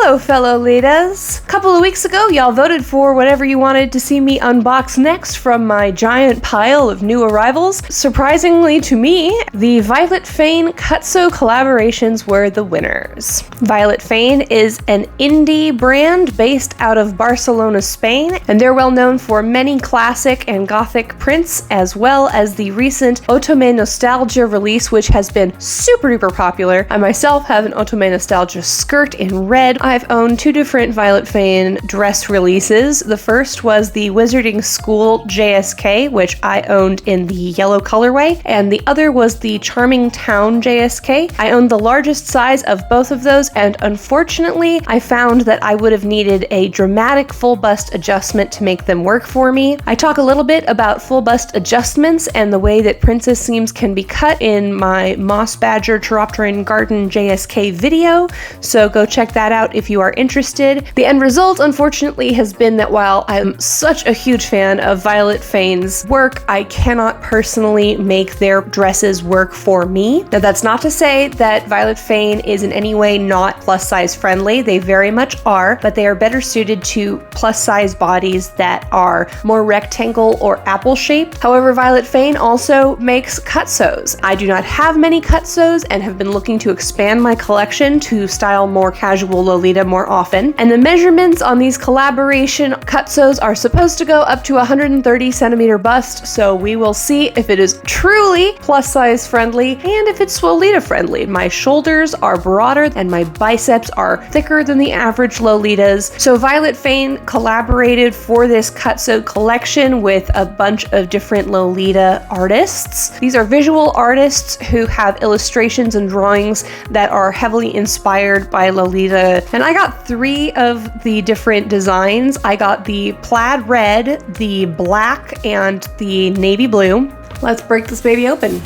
Hello, Fellow-litas! A couple of weeks ago, y'all voted for whatever you wanted to see me unbox next from my giant pile of new arrivals. Surprisingly to me, the Violet Fane Cutsew collaborations were the winners. Violet Fane is an indie brand based out of Barcelona, Spain, and they're well known for many classic and gothic prints, as well as the recent otome nostalgia release, which has been super duper popular. I myself have an otome nostalgia skirt in red. I've owned two different Violet Fane dress releases. The first was the Wizarding School JSK, which I owned in the yellow colorway, and the other was the Charming Town JSK. I owned the largest size of both of those, and unfortunately, I found that I would have needed a dramatic full bust adjustment to make them work for me. I talk a little bit about full bust adjustments and the way that princess seams can be cut in my Moss Badger Chiropteran Garden JSK video, so go check that out if you are interested. The end result, unfortunately, has been that while I'm such a huge fan of Violet Fane's work, I cannot personally make their dresses work for me. Now, that's not to say that Violet Fane is in any way not plus size friendly. They very much are, but they are better suited to plus size bodies that are more rectangle or apple shaped. However, Violet Fane also makes cutsews. I do not have many cutsews and have been looking to expand my collection to style more casual Lolita more often. And the measurements on these collaboration cutsews are supposed to go up to 130 centimeter bust, so we will see if it is truly plus size friendly and if it's Lolita friendly. My shoulders are broader and my biceps are thicker than the average Lolitas. So Violet Fane collaborated for this cutsew collection with a bunch of different Lolita artists. These are visual artists who have illustrations and drawings that are heavily inspired by Lolita. And I got three of the different designs. I got the plaid red, the black, and the navy blue. Let's break this baby open.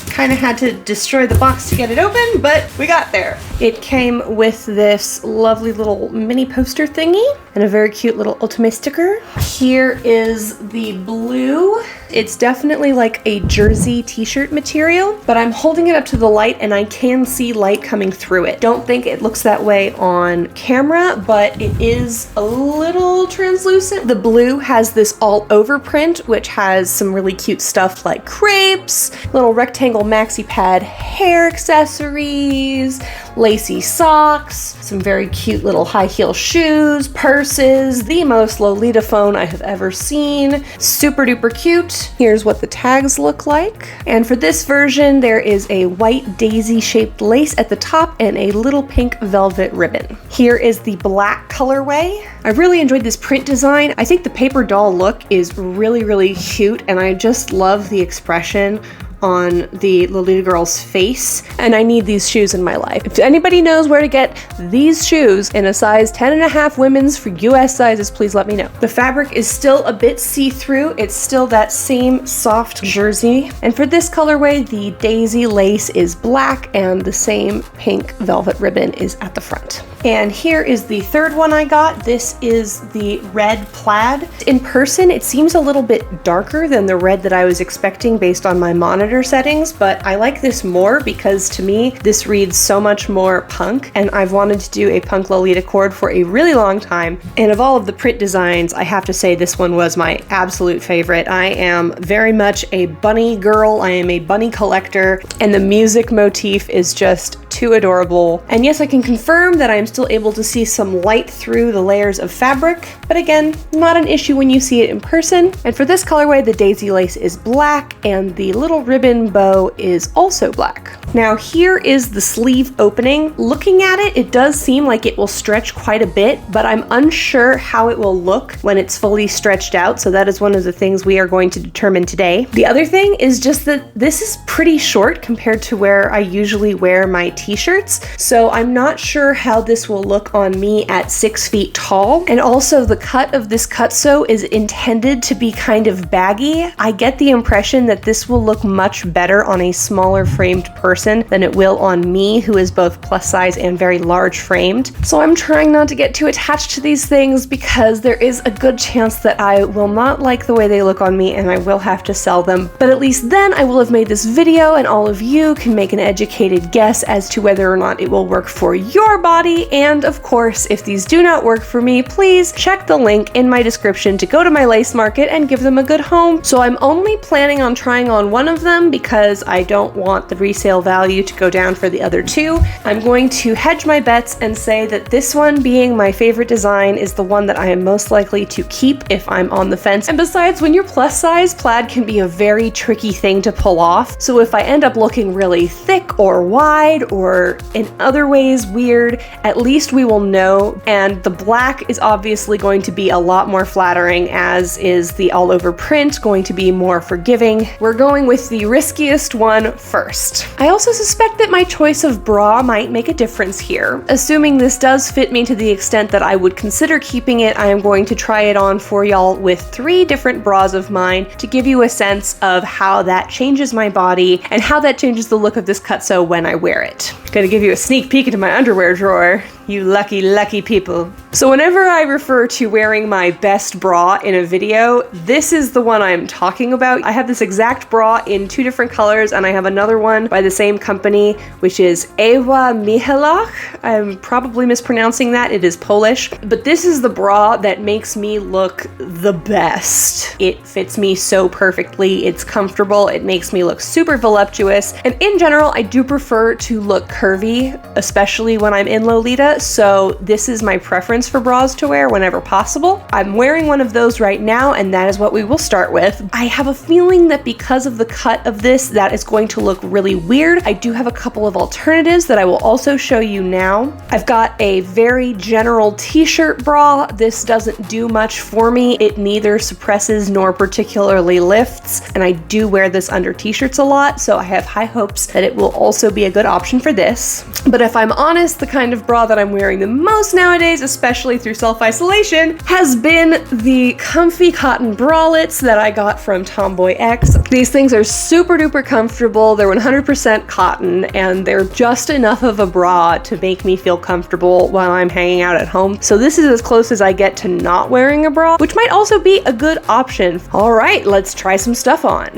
Kind of had to destroy the box to get it open, but we got there. It came with this lovely little mini poster thingy and a very cute little otome sticker. Here is the blue. It's definitely like a jersey t-shirt material, but I'm holding it up to the light and I can see light coming through it. Don't think it looks that way on camera, but it is a little translucent. The blue has this all over print, which has some really cute stuff like crepes, little rectangle maxi pad hair accessories, lacy socks, some very cute little high heel shoes, purses, the most Lolita phone I have ever seen. Super duper cute. Here's what the tags look like. And for this version, there is a white daisy shaped lace at the top and a little pink velvet ribbon. Here is the black colorway. I really enjoyed this print design. I think the paper doll look is really, really cute, and I just love the expression on the Lolita girl's face, and I need these shoes in my life. If anybody knows where to get these shoes in a size 10.5 women's for US sizes, please let me know. The fabric is still a bit see-through. It's still that same soft jersey. And for this colorway, the daisy lace is black and the same pink velvet ribbon is at the front. And here is the third one I got. This is the red plaid. In person, it seems a little bit darker than the red that I was expecting based on my monitor settings, but I like this more because to me, this reads so much more punk, and I've wanted to do a punk Lolita coord for a really long time. And of all of the print designs, I have to say this one was my absolute favorite. I am very much a bunny girl. I am a bunny collector, and the music motif is just too adorable. And yes, I can confirm that I am still able to see some light through the layers of fabric, but again, not an issue when you see it in person. And for this colorway, the daisy lace is black and the little ribbon bow is also black. Now here is the sleeve opening. Looking at it, it does seem like it will stretch quite a bit, but I'm unsure how it will look when it's fully stretched out, so that is one of the things we are going to determine today. The other thing is just that this is pretty short compared to where I usually wear my t-shirts, so I'm not sure how this will look on me at 6 feet tall. And also the cut of this cutsew is intended to be kind of baggy. I get the impression that this will look much better on a smaller framed person person than it will on me, who is both plus size and very large framed. So I'm trying not to get too attached to these things because there is a good chance that I will not like the way they look on me and I will have to sell them. But at least then I will have made this video and all of you can make an educated guess as to whether or not it will work for your body. And of course, if these do not work for me, please check the link in my description to go to my lace market and give them a good home. So I'm only planning on trying on one of them because I don't want the resale value to go down for the other two. I'm going to hedge my bets and say that this one, being my favorite design, is the one that I am most likely to keep if I'm on the fence. And besides, when you're plus size, plaid can be a very tricky thing to pull off. So if I end up looking really thick or wide or in other ways weird, at least we will know. And the black is obviously going to be a lot more flattering, as is the all over print going to be more forgiving. We're going with the riskiest one first. I also suspect that my choice of bra might make a difference here. Assuming this does fit me to the extent that I would consider keeping it, I am going to try it on for y'all with 3 different bras of mine to give you a sense of how that changes my body and how that changes the look of this Cutsew when I wear it. Gonna give you a sneak peek into my underwear drawer. You lucky, lucky people. So whenever I refer to wearing my best bra in a video, this is the one I'm talking about. I have this exact bra in 2 different colors, and I have another one by the same company, which is Ewa Michalak. I'm probably mispronouncing that. It is Polish. But this is the bra that makes me look the best. It fits me so perfectly. It's comfortable. It makes me look super voluptuous. And in general, I do prefer to look curvy, especially when I'm in Lolita. So this is my preference for bras to wear whenever possible. I'm wearing one of those right now, and that is what we will start with. I have a feeling that because of the cut of this, that is going to look really weird. I do have a couple of alternatives that I will also show you now. I've got a very general t-shirt bra. This doesn't do much for me. It neither suppresses nor particularly lifts, and I do wear this under t-shirts a lot, so I have high hopes that it will also be a good option for this. But if I'm honest, the kind of bra that I'm wearing the most nowadays, especially through self-isolation, has been the comfy cotton bralettes that I got from Tomboy X. These things are super duper comfortable. They're 100% cotton, and they're just enough of a bra to make me feel comfortable while I'm hanging out at home. So this is as close as I get to not wearing a bra, which might also be a good option. All right, let's try some stuff on.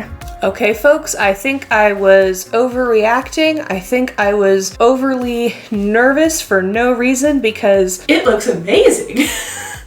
Okay, folks, I think I was overreacting. I think I was overly nervous for no reason because it looks amazing.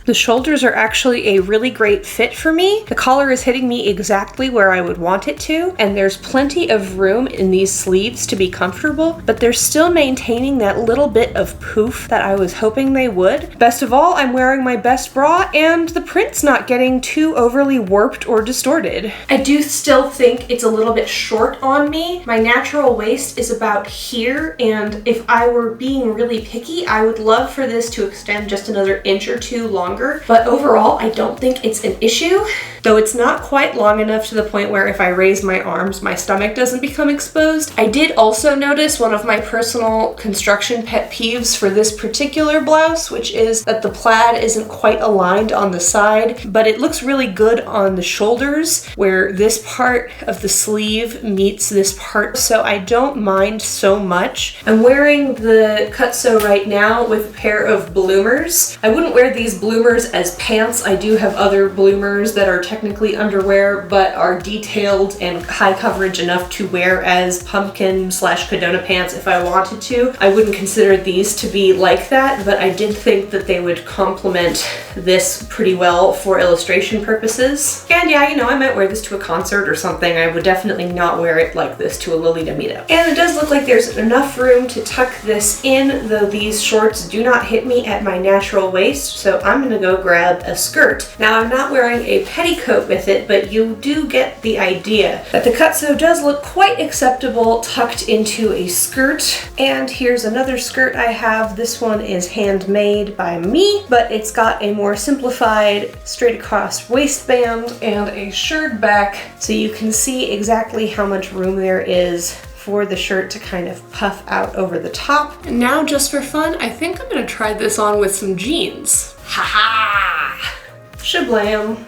The shoulders are actually a really great fit for me. The collar is hitting me exactly where I would want it to, and there's plenty of room in these sleeves to be comfortable, but they're still maintaining that little bit of poof that I was hoping they would. Best of all, I'm wearing my best bra, and the print's not getting too overly warped or distorted. I do still think it's a little bit short on me. My natural waist is about here, and if I were being really picky, I would love for this to extend just another inch or 2 longer. But overall, I don't think it's an issue, though it's not quite long enough to the point where if I raise my arms, my stomach doesn't become exposed. I did also notice one of my personal construction pet peeves for this particular blouse, which is that the plaid isn't quite aligned on the side, but it looks really good on the shoulders where this part of the sleeve meets this part, so I don't mind so much. I'm wearing the Cutsew right now with a pair of bloomers. I wouldn't wear these bloomers as pants. I do have other bloomers that are technically underwear but are detailed and high coverage enough to wear as pumpkin / Cadona pants if I wanted to. I wouldn't consider these to be like that, but I did think that they would complement this pretty well for illustration purposes. And yeah, you know, I might wear this to a concert or something. I would definitely not wear it like this to a Lolita meetup. And it does look like there's enough room to tuck this in, though these shorts do not hit me at my natural waist, so I'm gonna go grab a skirt. Now, I'm not wearing a petticoat with it, but you do get the idea that the Cutsew does look quite acceptable tucked into a skirt. And here's another skirt I have. This one is handmade by me, but it's got a more simplified straight across waistband and a shirred back, so you can see exactly how much room there is for the shirt to kind of puff out over the top. And now, just for fun, I think I'm gonna try this on with some jeans. Ha ha! Shablam!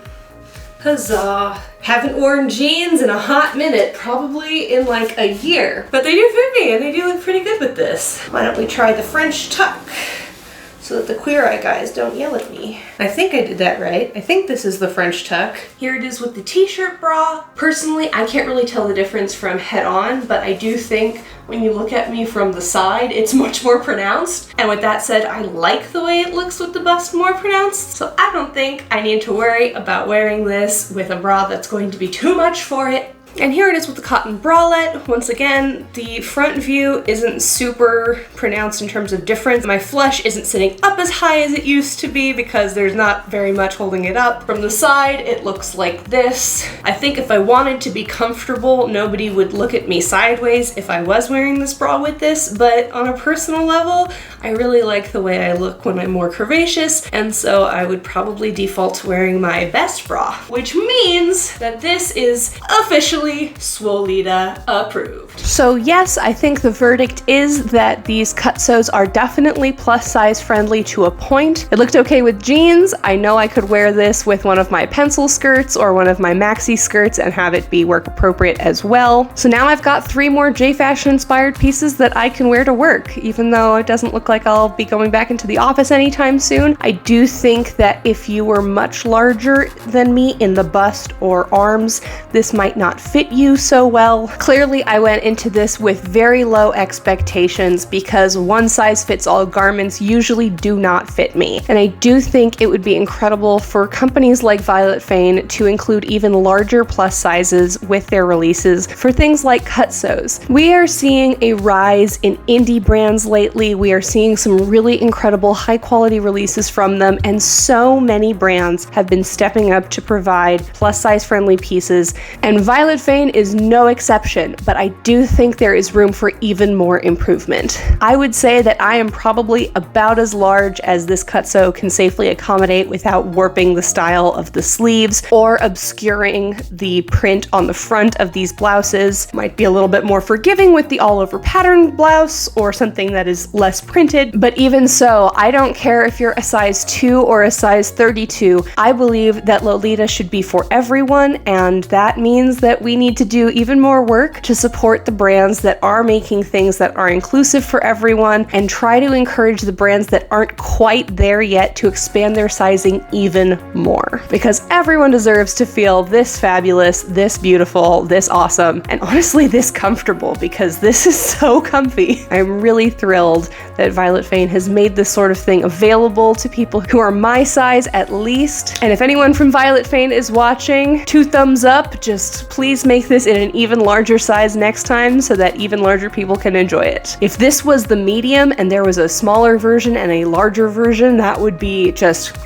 Huzzah. Haven't worn jeans in a hot minute, probably in like a year. But they do fit me and they do look pretty good with this. Why don't we try the French tuck so that the Queer Eye guys don't yell at me. I think I did that right. I think this is the French tuck. Here it is with the t-shirt bra. Personally, I can't really tell the difference from head on, but I do think when you look at me from the side, it's much more pronounced. And with that said, I like the way it looks with the bust more pronounced, so I don't think I need to worry about wearing this with a bra that's going to be too much for it. And here it is with the cotton bralette. Once again, the front view isn't super pronounced in terms of difference. My flesh isn't sitting up as high as it used to be because there's not very much holding it up. From the side, it looks like this. I think if I wanted to be comfortable, nobody would look at me sideways if I was wearing this bra with this, but on a personal level, I really like the way I look when I'm more curvaceous, and so I would probably default to wearing my best bra, which means that this is officially Swole-lita approved. So yes, I think the verdict is that these cutsews are definitely plus size friendly to a point. It looked okay with jeans. I know I could wear this with one of my pencil skirts or one of my maxi skirts and have it be work appropriate as well. So now I've got 3 more J-fashion inspired pieces that I can wear to work, even though it doesn't look like I'll be going back into the office anytime soon. I do think that if you were much larger than me in the bust or arms, this might not fit you so well. Clearly, I went into this with very low expectations because one size fits all garments usually do not fit me. And I do think it would be incredible for companies like Violet Fane to include even larger plus sizes with their releases for things like cutsews. We are seeing a rise in indie brands lately. We are seeing some really incredible high quality releases from them, and so many brands have been stepping up to provide plus size friendly pieces, and Violet Fane is no exception, but I do think there is room for even more improvement. I would say that I am probably about as large as this cutsew can safely accommodate without warping the style of the sleeves or obscuring the print on the front of these blouses. Might be a little bit more forgiving with the all over pattern blouse or something that is less printed, but even so, I don't care if you're a size 2 or a size 32. I believe that Lolita should be for everyone, and that means that we need to do even more work to support the brands that are making things that are inclusive for everyone, and try to encourage the brands that aren't quite there yet to expand their sizing even more. Because everyone deserves to feel this fabulous, this beautiful, this awesome, and honestly this comfortable, because this is so comfy. I'm really thrilled that Violet Fane has made this sort of thing available to people who are my size at least. And if anyone from Violet Fane is watching, 2 thumbs up. Just please make this in an even larger size next time so that even larger people can enjoy it. If this was the medium and there was a smaller version and a larger version, that would be just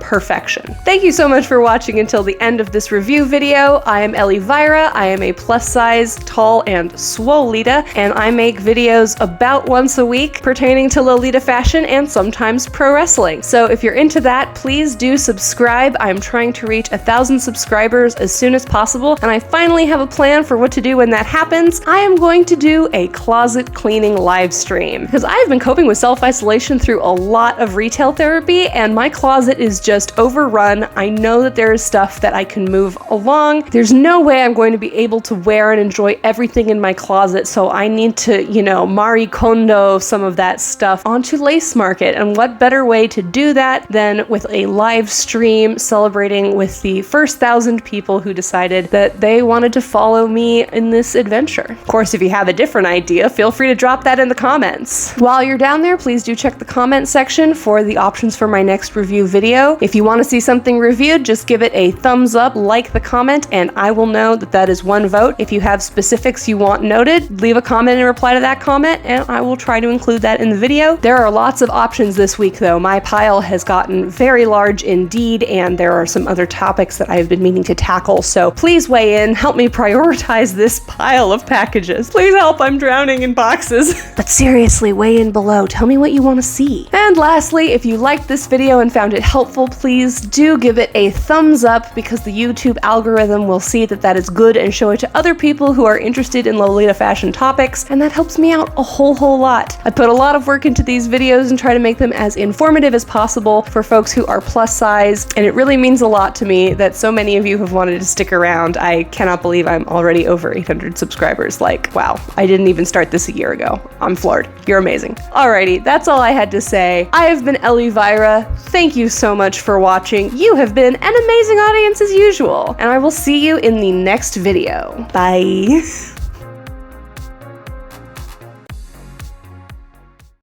perfection. Thank you so much for watching until the end of this review video. I am Ellie Vyra. I am a plus size, tall, and Swole-lita, and I make videos about once a week pertaining to Lolita fashion and sometimes pro wrestling. So if you're into that, please do subscribe. I'm trying to reach 1,000 subscribers as soon as possible, and I finally have a plan for what to do when that happens. I am going to do a closet cleaning live stream because I've been coping with self-isolation through a lot of retail therapy, and my closet is just overrun. I know that there is stuff that I can move along. There's no way I'm going to be able to wear and enjoy everything in my closet, so I need to, Marie Kondo some of that stuff onto Lace Market. And what better way to do that than with a live stream celebrating with the first 1,000 people who decided that they wanted to follow me in this adventure. Of course, if you have a different idea, feel free to drop that in the comments. While you're down there, please do check the comment section for the options for my next review video. If you want to see something reviewed, just give it a thumbs up, like the comment, and I will know that that is 1 vote. If you have specifics you want noted, leave a comment and reply to that comment, and I will try to include that in the video. There are lots of options this week, though. My pile has gotten very large indeed, and there are some other topics that I've been meaning to tackle, so please weigh in, help me prioritize this pile of packages. Please help, I'm drowning in boxes. But seriously, weigh in below. Tell me what you want to see. And lastly, if you liked this video and found it helpful, please do give it a thumbs up because the YouTube algorithm will see that that is good and show it to other people who are interested in Lolita fashion topics, and that helps me out a whole lot. I put a lot of work into these videos and try to make them as informative as possible for folks who are plus size, and it really means a lot to me that so many of you have wanted to stick around. I cannot believe I'm already over 800 subscribers. Like, wow, I didn't even start this a year ago. I'm floored. You're amazing. Alrighty, that's all I had to say. I have been Ellie Vyra. Thank you so much for watching. You have been an amazing audience as usual, and I will see you in the next video. Bye.